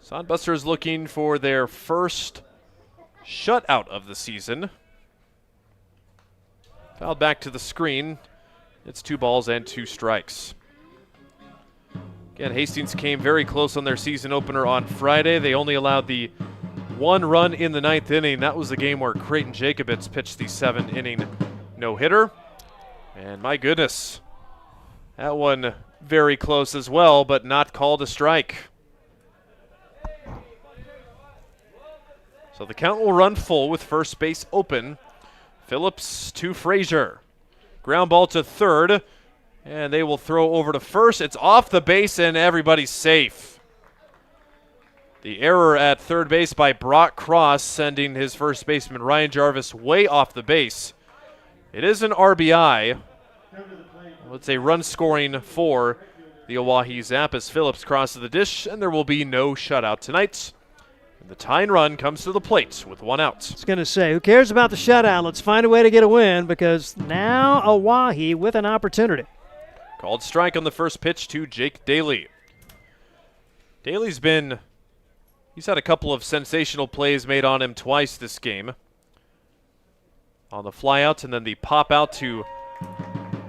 Sodbusters looking for their first shutout of the season. Fouled back to the screen. It's 2 balls and 2 strikes. Again, Hastings came very close on their season opener on Friday. They only allowed the 1 run in the 9th inning. That was the game where Creighton Jacobitz pitched the 7th-inning no-hitter. And my goodness, that one very close as well, but not called a strike. So the count will run full with first base open. Phillips to Frazier. Ground ball to third, and they will throw over to first. It's off the base, and everybody's safe. The error at third base by Brock Cross, sending his first baseman Ryan Jarvis way off the base. It is an RBI. It's a run scoring for the OAHE Zap as Phillips crosses the dish, and there will be no shutout tonight. And the tying run comes to the plate with 1 out. I was going to say, who cares about the shutout? Let's find a way to get a win, because now OAHE with an opportunity. Called strike on the first pitch to Jake Daly. Daly's he's had a couple of sensational plays made on him twice this game. On the flyout and then the pop out to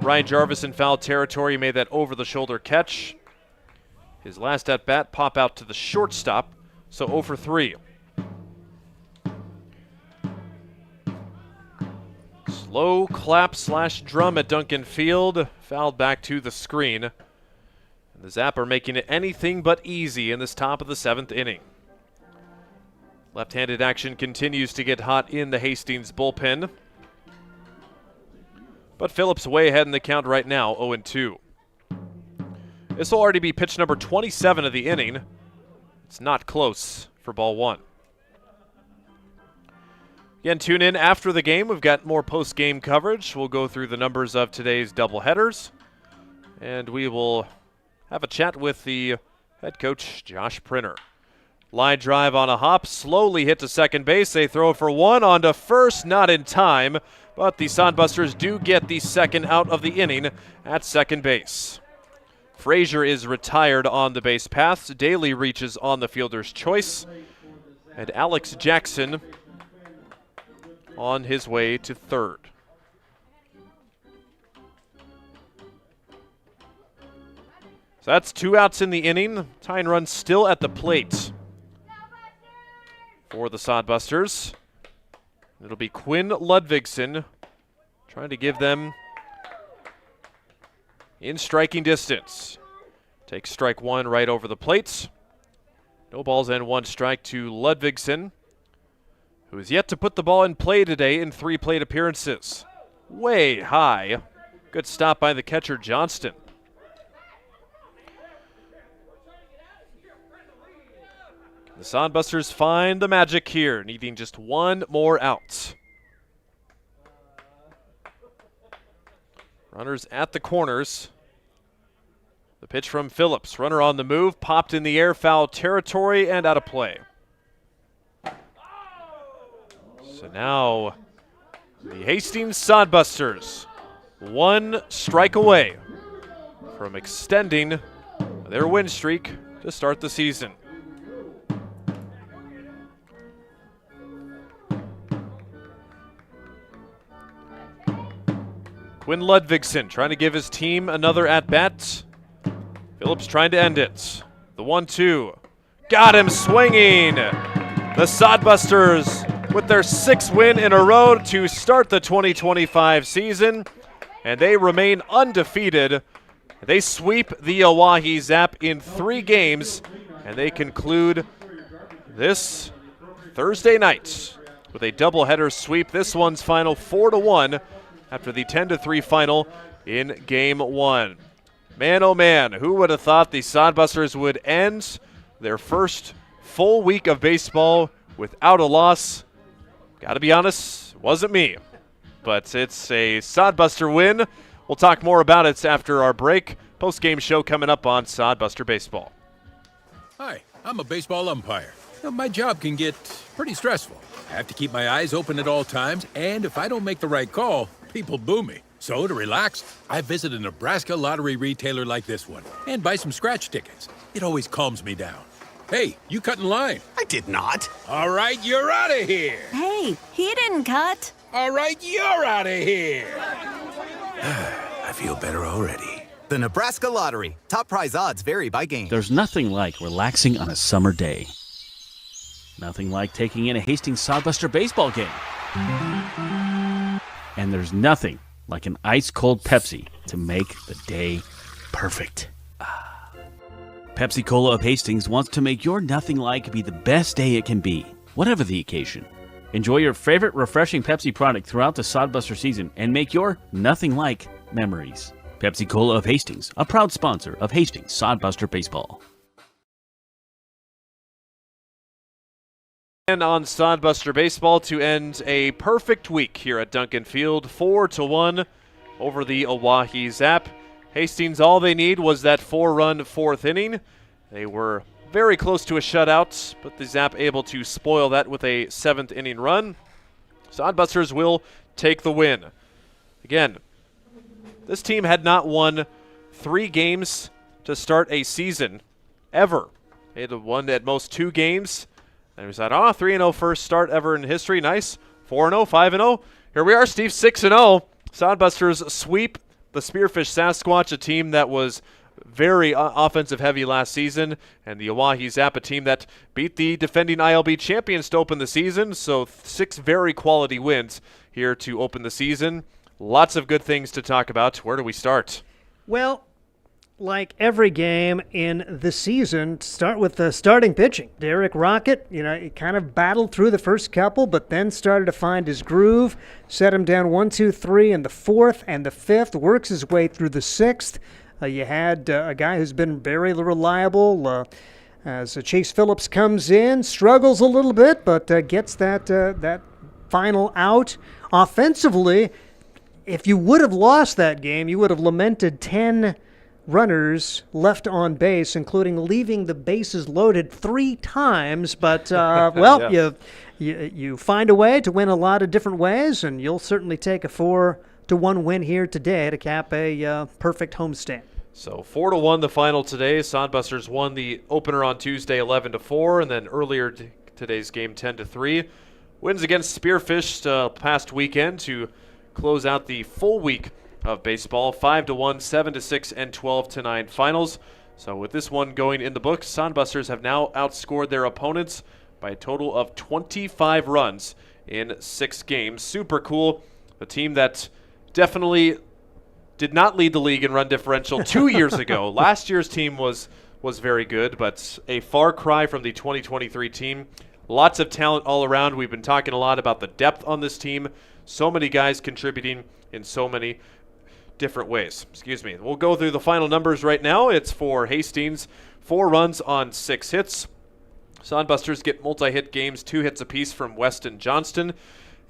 Ryan Jarvis in foul territory. He made that over-the-shoulder catch. His last at-bat, pop out to the shortstop. So 0 for 3. Slow clap / drum at Duncan Field. Fouled back to the screen. And the Zap are making it anything but easy in this top of the 7th inning. Left-handed action continues to get hot in the Hastings bullpen. But Phillips way ahead in the count right now, 0-2. This will already be pitch number 27 of the inning. It's not close for ball one. Again, tune in after the game. We've got more post-game coverage. We'll go through the numbers of today's doubleheaders. And we will have a chat with the head coach, Josh Printer. Line drive on a hop, slowly hit to second base. They throw for one onto first, not in time. But the Sodbusters do get the second out of the inning at second base. Frazier is retired on the base paths. Daly reaches on the fielder's choice. And Alex Jackson on his way to third. So that's 2 outs in the inning. Tying run still at the plate for the Sodbusters. It'll be Quinn Ludvigsen trying to give them in striking distance. Takes strike one right over the plate. No balls and 1 strike to Ludvigsen, who is yet to put the ball in play today in 3 plate appearances. Way high. Good stop by the catcher, Johnston. The Sodbusters find the magic here, needing just 1 more out. Runners at the corners. The pitch from Phillips. Runner on the move, popped in the air, foul territory, and out of play. So now the Hastings Sodbusters 1 strike away from extending their win streak to start the season. Quinn Ludvigsen trying to give his team another at-bat. Phillips trying to end it. The 1-2. Got him swinging. The Sodbusters with their 6th win in a row to start the 2025 season. And they remain undefeated. They sweep the OAHE Zap in 3 games. And they conclude this Thursday night with a doubleheader sweep. This one's final 4-1. After the 10-3 final in Game 1. Man, oh man, who would have thought the Sodbusters would end their first full week of baseball without a loss? Gotta be honest, it wasn't me. But it's a Sodbuster win. We'll talk more about it after our break. Post-game show coming up on Sodbuster Baseball. Hi, I'm a baseball umpire. My job can get pretty stressful. I have to keep my eyes open at all times, and if I don't make the right call, people boo me. So to relax, I visit a Nebraska lottery retailer like this one and buy some scratch tickets. It always calms me down. Hey, you cut in line. I did not. All right, you're out of here. Hey, he didn't cut. All right, you're out of here. I feel better already. The Nebraska Lottery. Top prize odds vary by game. There's nothing like relaxing on a summer day. Nothing like taking in a Hastings Sodbuster baseball game. And there's nothing like an ice-cold Pepsi to make the day perfect. Pepsi Cola of Hastings wants to make your nothing like be the best day it can be, whatever the occasion. Enjoy your favorite refreshing Pepsi product throughout the Sodbuster season and make your nothing like memories. Pepsi Cola of Hastings, a proud sponsor of Hastings Sodbuster Baseball. And on Sodbuster Baseball to end a perfect week here at Duncan Field, 4-1 over the OAHE Zap. Hastings, all they need was that 4-run 4th inning. They were very close to a shutout, but the Zap able to spoil that with a 7th inning run. Sodbusters will take the win. Again, this team had not won 3 games to start a season, ever. They had won at most 2 games. And we said, 3-0 first start ever in history. Nice. 4-0, 5-0. Here we are, Steve, 6-0. Sodbusters sweep the Spearfish Sasquatch, a team that was very offensive heavy last season, and the OAHE Zap, a team that beat the defending ILB champions to open the season. So 6 very quality wins here to open the season. Lots of good things to talk about. Where do we start? Well, like every game in the season, start with the starting pitching. Derek Rocket, he kind of battled through the first couple, but then started to find his groove, set him down 1, 2, 3 in the fourth and the fifth, works his way through the sixth. You had a guy who's been very reliable as Chase Phillips comes in, struggles a little bit, but gets that final out. Offensively, if you would have lost that game, you would have lamented 10 runners left on base, including leaving the bases loaded 3 times. But, you find a way to win a lot of different ways, and you'll certainly take a 4-1 win here today to cap a perfect homestand. So 4-1 the final today. Sodbusters won the opener on Tuesday 11-4, and then earlier today's game 10-3. Wins against Spearfish past weekend to close out the full week of baseball. 5-1, 7-6, and 12-9 finals. So with this one going in the books, Sodbusters have now outscored their opponents by a total of 25 runs in 6 games. Super cool. A team that definitely did not lead the league in run differential 2 years ago. Last year's team was very good, but a far cry from the 2023 team. Lots of talent all around. We've been talking a lot about the depth on this team. So many guys contributing in so many different ways. We'll go through the final numbers right now. It's for Hastings, 4 runs on 6 hits. Sodbusters get multi-hit games, 2 hits apiece from Weston Johnston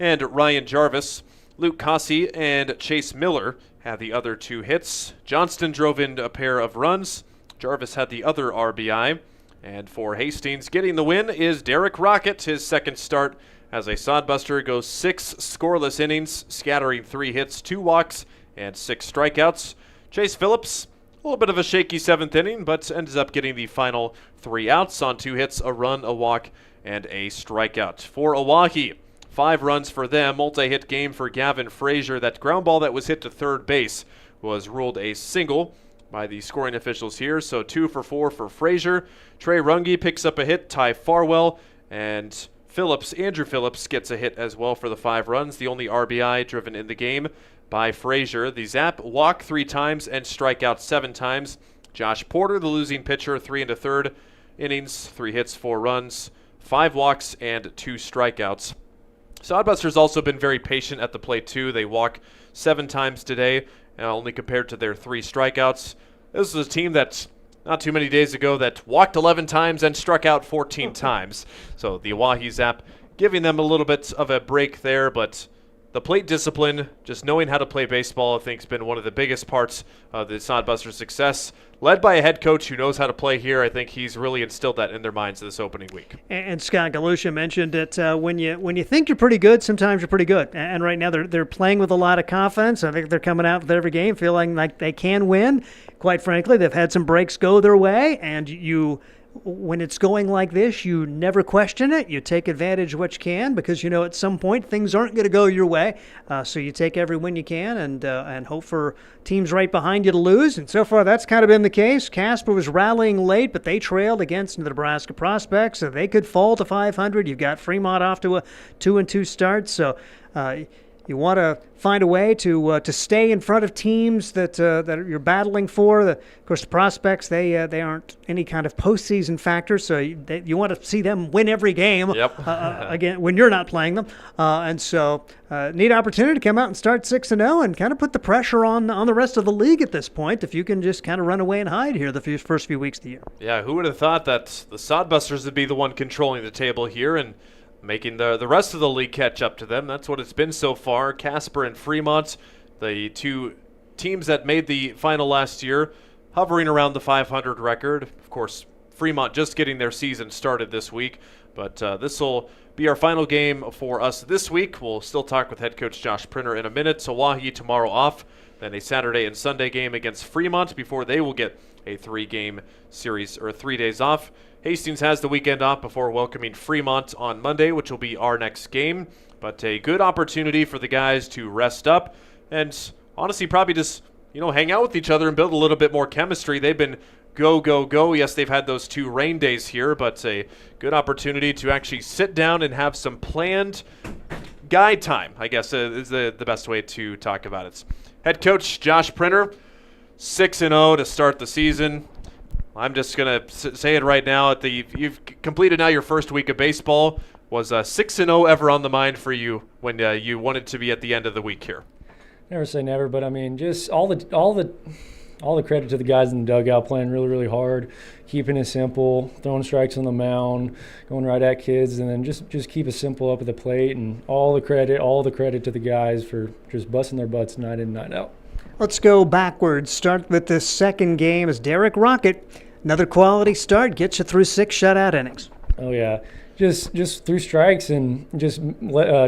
and Ryan Jarvis. Luke Cossey and Chase Miller had the other 2 hits. Johnston drove in a pair of runs. Jarvis had the other RBI. And for Hastings, getting the win is Derek Rocket, his second start as a Sodbuster, goes 6 scoreless innings, scattering 3 hits, 2 walks, and 6 strikeouts. Chase Phillips, a little bit of a shaky 7th inning, but ends up getting the final 3 outs on 2 hits, a run, a walk, and a strikeout. For OAHE, 5 runs for them, multi-hit game for Gavin Frazier. That ground ball that was hit to third base was ruled a single by the scoring officials here, so 2 for 4 for Frazier. Trey Runge picks up a hit, Ty Farwell, and Andrew Phillips gets a hit as well for the 5 runs, the only RBI driven in the game by Frazier. The Zap walk 3 times and strike out 7 times. Josh Porter, the losing pitcher, 3 1/3 innings, 3 hits, 4 runs, 5 walks, and 2 strikeouts. Sodbusters also been very patient at the plate too. They walk 7 times today, only compared to their 3 strikeouts. This is a team that's not too many days ago that walked 11 times and struck out 14 times. So the OAHE Zap giving them a little bit of a break there, but the plate discipline, just knowing how to play baseball, I think has been one of the biggest parts of the Sodbusters' success. Led by a head coach who knows how to play here, I think he's really instilled that in their minds this opening week. And Scott Galusha mentioned that when you think you're pretty good, sometimes you're pretty good. And right now they're playing with a lot of confidence. I think they're coming out with every game feeling like they can win. Quite frankly, they've had some breaks go their way, and when it's going like this, you never question it. You take advantage of what you can because you know at some point things aren't going to go your way. So you take every win you can and hope for teams right behind you to lose. And so far, that's kind of been the case. Casper was rallying late, but they trailed against the Nebraska Prospects, so they could fall to 500. You've got Fremont off to a 2-2 start. So you want to find a way to stay in front of teams that you're battling for. Of course, the Prospects, they aren't any kind of postseason factor, so you want to see them win every game. Yep. Again, when you're not playing them. And so neat opportunity to come out and start 6-0 and kind of put the pressure on the rest of the league at this point if you can just kind of run away and hide here the first few weeks of the year. Yeah, who would have thought that the Sodbusters would be the one controlling the table here and making the rest of the league catch up to them. That's what it's been so far. Casper and Fremont, the 2 teams that made the final last year, hovering around the 500 record. Of course, Fremont just getting their season started this week, but this will be our final game for us this week. We'll still talk with head coach Josh Printer in a minute. So OAHE tomorrow off, then a Saturday and Sunday game against Fremont before they will get a 3-game series or 3 days off. Hastings has the weekend off before welcoming Fremont on Monday, which will be our next game. But a good opportunity for the guys to rest up and honestly probably just, hang out with each other and build a little bit more chemistry. They've been go, go, go. Yes, they've had those 2 rain days here, but a good opportunity to actually sit down and have some planned guide time, I guess is the best way to talk about it. Head coach Josh Printer, 6-0 to start the season. I'm just going to say it right now. You've completed now your first week of baseball. Was 6-0 ever on the mind for you when you wanted to be at the end of the week here? Never say never, but I mean, just all the credit to the guys in the dugout playing really, really hard, keeping it simple, throwing strikes on the mound, going right at kids, and then just keep it simple up at the plate. And all the credit to the guys for just busting their butts night in, night out. Let's go backwards. Start with this second game as Derek Rocket. Another quality start, gets you through 6 shutout innings. Oh yeah, just threw strikes and just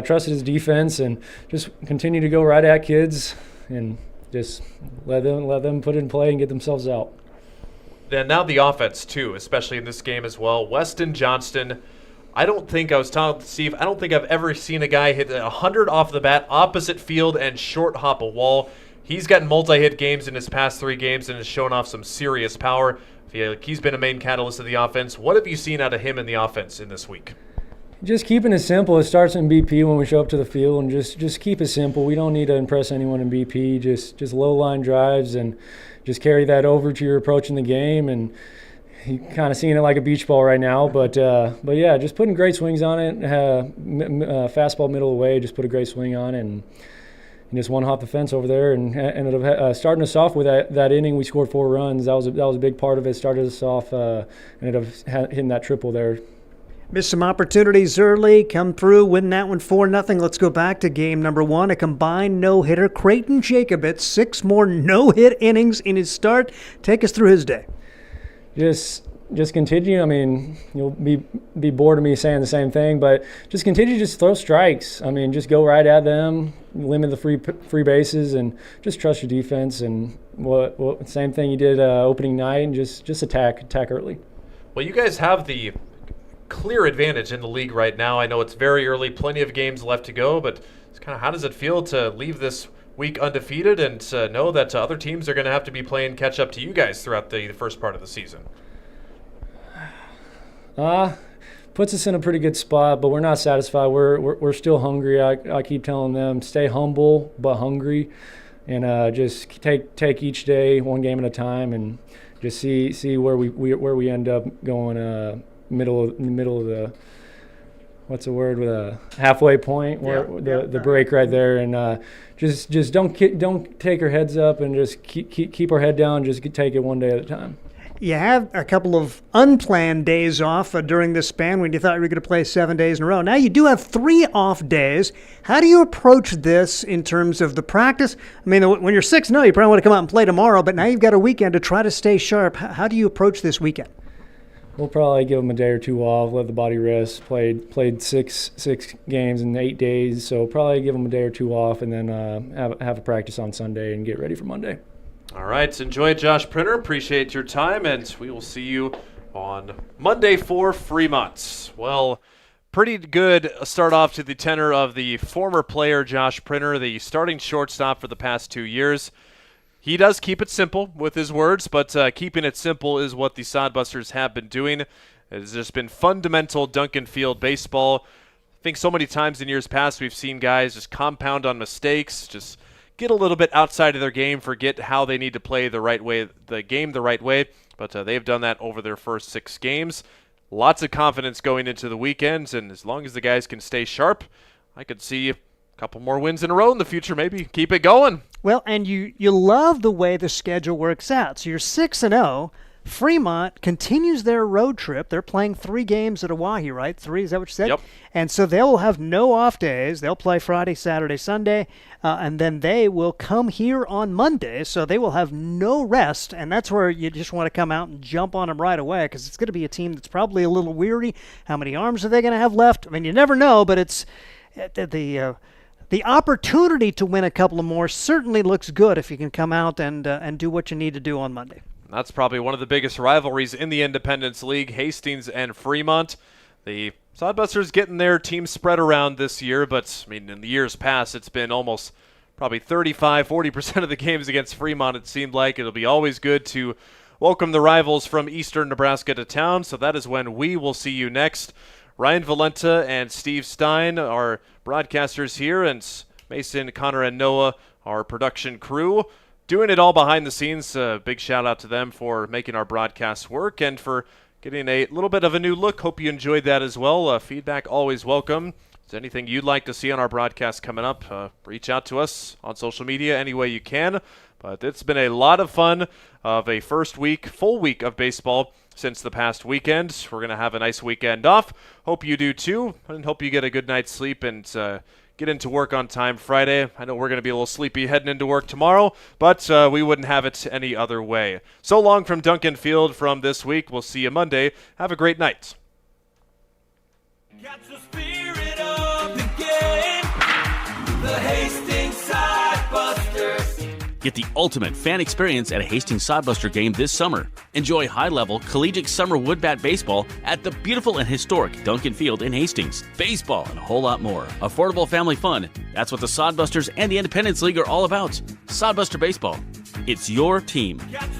trusted his defense and just continue to go right at kids and just let them put it in play and get themselves out. Then now the offense too, especially in this game as well. Weston Johnston, I was telling Steve, I don't think I've ever seen a guy hit 100 off the bat, opposite field, and short hop a wall. He's gotten multi-hit games in his past 3 games and has shown off some serious power. I feel like he's been a main catalyst of the offense. What have you seen out of him in the offense in this week? Just keeping it simple. It starts in BP when we show up to the field, and just keep it simple. We don't need to impress anyone in BP. Just low line drives and just carry that over to your approach in the game. And you kind of seeing it like a beach ball right now, but yeah, just putting great swings on it. Fastball middle away, just put a great swing on it, and just one hop the fence over there, and ended up starting us off with that inning. We scored 4 runs. That was a big part of it. Started us off, ended up hitting that triple there. Missed some opportunities early, come through, win that one 4-0. Let's go back to game number 1, a combined no-hitter. Creighton Jacobitz, 6 more no-hit innings in his start. Take us through his day. Just continue. I mean, you'll be bored of me saying the same thing, but just continue to just throw strikes. I mean, just go right at them, limit the free bases, and just trust your defense. And same thing you did opening night, and just attack early. Well, you guys have the clear advantage in the league right now. I know it's very early, plenty of games left to go, but it's kind of, how does it feel to leave this week undefeated and know that other teams are going to have to be playing catch up to you guys throughout the first part of the season? Puts us in a pretty good spot, but we're not satisfied. We're still hungry. I keep telling them, stay humble but hungry, and just take each day one game at a time, and just see where we end up going. Middle of the, what's the word, with a halfway point, where the break right there, and just don't take our heads up, and just keep our head down. Just take it one day at a time. You have a couple of unplanned days off during this span when you thought you were going to play 7 days in a row. Now you do have 3 off days. How do you approach this in terms of the practice? I mean, when you're 6-0, you probably want to come out and play tomorrow, but now you've got a weekend to try to stay sharp. How do you approach this weekend? We'll probably give them a day or 2 off, let the body rest. Played six games in 8 days, so probably give them a day or 2 off, and then have a practice on Sunday and get ready for Monday. All right, enjoy it, Josh Printer. Appreciate your time, and we will see you on Monday for Fremont. Well, pretty good start off to the tenor of the former player Josh Printer, the starting shortstop for the past 2 years. He does keep it simple with his words, but keeping it simple is what the Sodbusters have been doing. It has just been fundamental Duncan Field baseball. I think so many times in years past we've seen guys just compound on mistakes, just get a little bit outside of their game, forget how they need to play the game the right way, but they've done that over their first 6 games. Lots of confidence going into the weekends, and as long as the guys can stay sharp, I could see a couple more wins in a row in the future, maybe. Keep it going. Well, and you love the way the schedule works out. So you're 6-0. Fremont continues their road trip. They're playing 3 games at OAHE, right? 3, is that what you said? Yep. And so they will have no off days. They'll play Friday, Saturday, Sunday, and then they will come here on Monday. So they will have no rest, and that's where you just want to come out and jump on them right away, because it's going to be a team that's probably a little weary. How many arms are they going to have left? I mean, you never know, but it's the opportunity to win a couple of more certainly looks good if you can come out and do what you need to do on Monday. That's probably one of the biggest rivalries in the Independence League, Hastings and Fremont. The Sodbusters getting their team spread around this year, but I mean, in the years past, it's been almost probably 35-40% of the games against Fremont. It seemed like it'll be always good to welcome the rivals from eastern Nebraska to town, so that is when we will see you next. Ryan Valenta and Steve Stein are broadcasters here, and Mason, Connor, and Noah, our production crew. doing it all behind the scenes. Big shout out to them for making our broadcasts work and for getting a little bit of a new look. Hope you enjoyed that as well. Feedback always welcome. Is there anything you'd like to see on our broadcast coming up? Reach out to us on social media any way you can. But it's been a lot of fun of a full week of baseball since the past weekend. We're going to have a nice weekend off. Hope you do too, and hope you get a good night's sleep and get into work on time Friday. I know we're going to be a little sleepy heading into work tomorrow, but we wouldn't have it any other way. So long from Duncan Field from this week. We'll see you Monday. Have a great night. Catch the spirit of the game. The Hastings Sidebusters. Get the ultimate fan experience at a Hastings Sodbuster game this summer. Enjoy high-level collegiate summer wood bat baseball at the beautiful and historic Duncan Field in Hastings. Baseball and a whole lot more. Affordable family fun. That's what the Sodbusters and the Independence League are all about. Sodbuster Baseball. It's your team. Catch